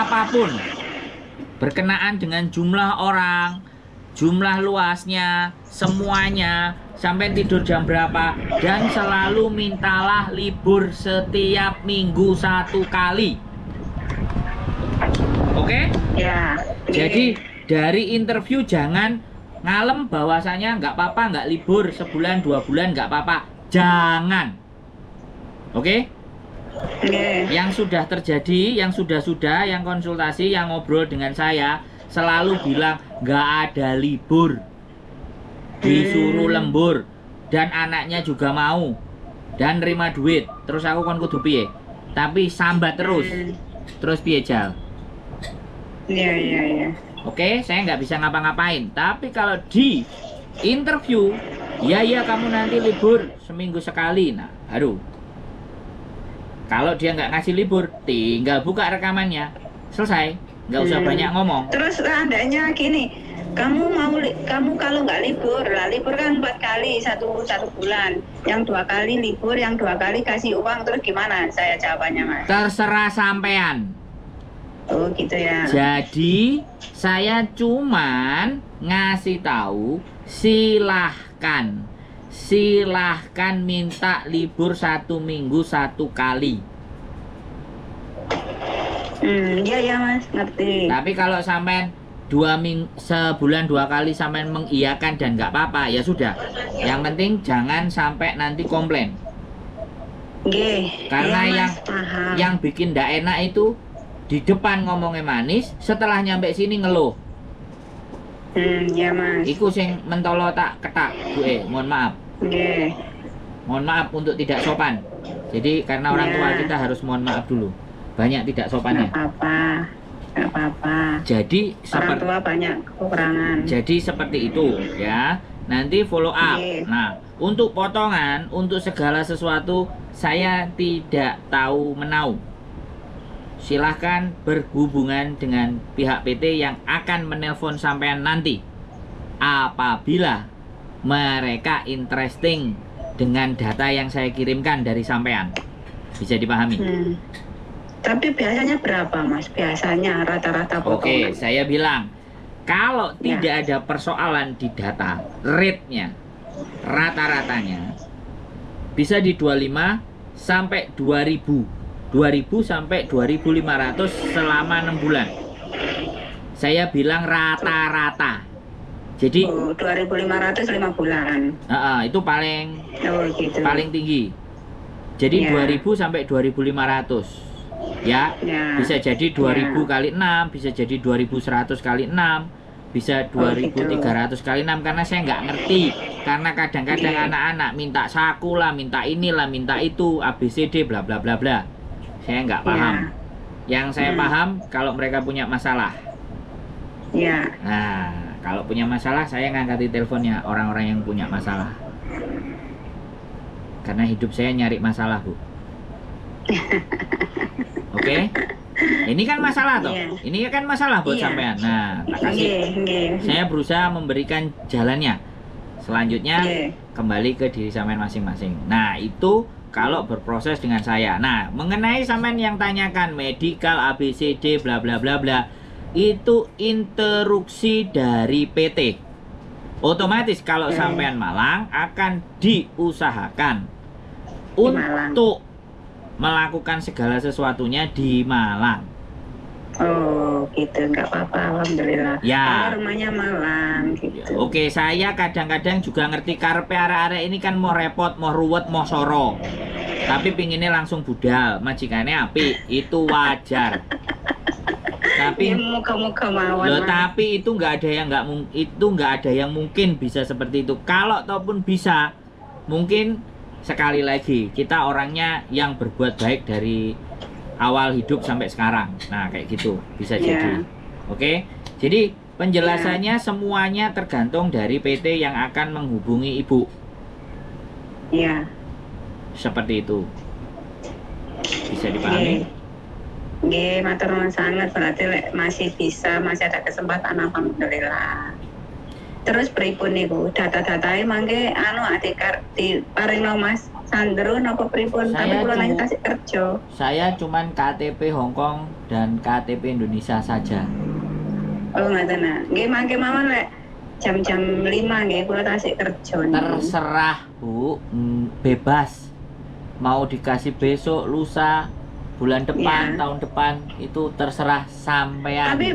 apapun berkenaan dengan jumlah orang, jumlah luasnya, semuanya, sampai tidur jam berapa, dan selalu mintalah libur setiap minggu 1 kali. Oke? Ya. Jadi dari interview jangan ngalem bahwasanya nggak apa-apa, nggak libur sebulan 2 bulan nggak apa-apa. Jangan. Oke? Yang sudah terjadi, yang sudah, yang konsultasi, yang ngobrol dengan saya, selalu bilang nggak ada libur, disuruh lembur, dan anaknya juga mau, dan nerima duit. Terus aku kon kudu piye? Tapi sambat terus piye Jal? Iya. Oke, saya nggak bisa ngapa-ngapain. Tapi kalau di interview, ya kamu nanti libur seminggu sekali. Nah, baru. Kalau dia nggak ngasih libur, tinggal buka rekamannya, selesai. Nggak usah banyak ngomong. Terus seandainya gini, kamu kalau nggak libur, lah libur kan 4 kali satu bulan, yang 2 kali libur, yang 2 kali kasih uang, terus gimana saya jawabannya, Mas? Terserah sampean. Oh gitu ya. Jadi saya cuman ngasih tahu, silahkan minta libur 1 minggu 1 kali. Iya Mas, ngerti. Tapi kalau sampean sebulan 2 kali sampean mengiyakan dan nggak apa-apa, ya sudah. Yang penting jangan sampai nanti komplain. Karena iya, yang bikin ndak enak itu di depan ngomongnya manis, setelah nyampe sini ngeluh. Iya Mas. Iku sing mentolo tak ketak, mohon maaf. Mohon maaf untuk tidak sopan. Jadi karena orang tua kita harus mohon maaf dulu. Banyak tidak sopannya. Nggak apa-apa. Jadi orang tua banyak kekurangan. Jadi seperti itu ya. Nanti follow up. Nah, untuk potongan, untuk segala sesuatu saya tidak tahu menau. Silahkan berhubungan dengan pihak PT yang akan menelpon sampean nanti. Apabila mereka interesting dengan data yang saya kirimkan dari sampean. Bisa dipahami? Tapi biasanya berapa Mas? Biasanya rata-rata potongan. Oke, saya bilang kalau tidak ada persoalan di data, rate-nya, rata-ratanya bisa di 25 sampai 2000 sampai 2500 selama 6 bulan. Saya bilang rata-rata. Jadi 2500 5 bulan. Itu paling gitu. paling tinggi. Jadi 2000 sampai 2500. Ya. Bisa jadi 2000 kali 6, bisa jadi 2100 kali 6, bisa 2300 kali 6, karena saya nggak ngerti. Karena kadang-kadang anak-anak minta saku lah, minta inilah, minta itu, ABCD bla bla bla bla. Saya nggak paham. Yang saya paham kalau mereka punya masalah. Nah, kalau punya masalah saya ngangkati teleponnya orang-orang yang punya masalah. Karena hidup saya nyari masalah, Bu. Oke? Ini kan masalah toh. Ini kan masalah buat sampean. Nah, tak kasih. Saya berusaha memberikan jalannya. Selanjutnya kembali ke diri sampean masing-masing. Nah, itu kalau berproses dengan saya. Nah, mengenai sampean yang tanyakan medical ABCD bla bla bla bla, itu instruksi dari PT. Otomatis kalau sampean Malang akan diusahakan untuk melakukan segala sesuatunya di Malang. Oh gitu, nggak apa-apa, alhamdulillah. Ya. Rumahnya Malang gitu. Oke, saya kadang-kadang juga ngerti karepe arek-arek ini kan mau repot, mau ruwet, mau soro. Tapi pinginnya langsung budal, majikannya api, itu wajar. Tapi muka-muka mawon. Tapi itu nggak ada yang mungkin bisa seperti itu. Kalau ataupun bisa, mungkin sekali lagi kita orangnya yang berbuat baik dari awal hidup sampai sekarang. Nah, kayak gitu bisa jadi. Oke. Jadi penjelasannya semuanya tergantung dari PT yang akan menghubungi Ibu. Iya. Seperti itu. Bisa dipahami? Nggih, matur nuwun sangat, berarti masih ada kesempatan, alhamdulillah. Terus pripun niku data-datae mangke diparingno Mas sandro napa pripun, tapi kula nang tasik kerja. Saya cuman KTP Hong Kong dan KTP Indonesia saja. Oh ngoten nah. Nggih mangke mawon lek jam-jam 5 nggih kula tasik kerja. Terserah, Bu. Bebas. Mau dikasih besok, lusa, bulan depan, tahun depan, itu terserah sampean. Tapi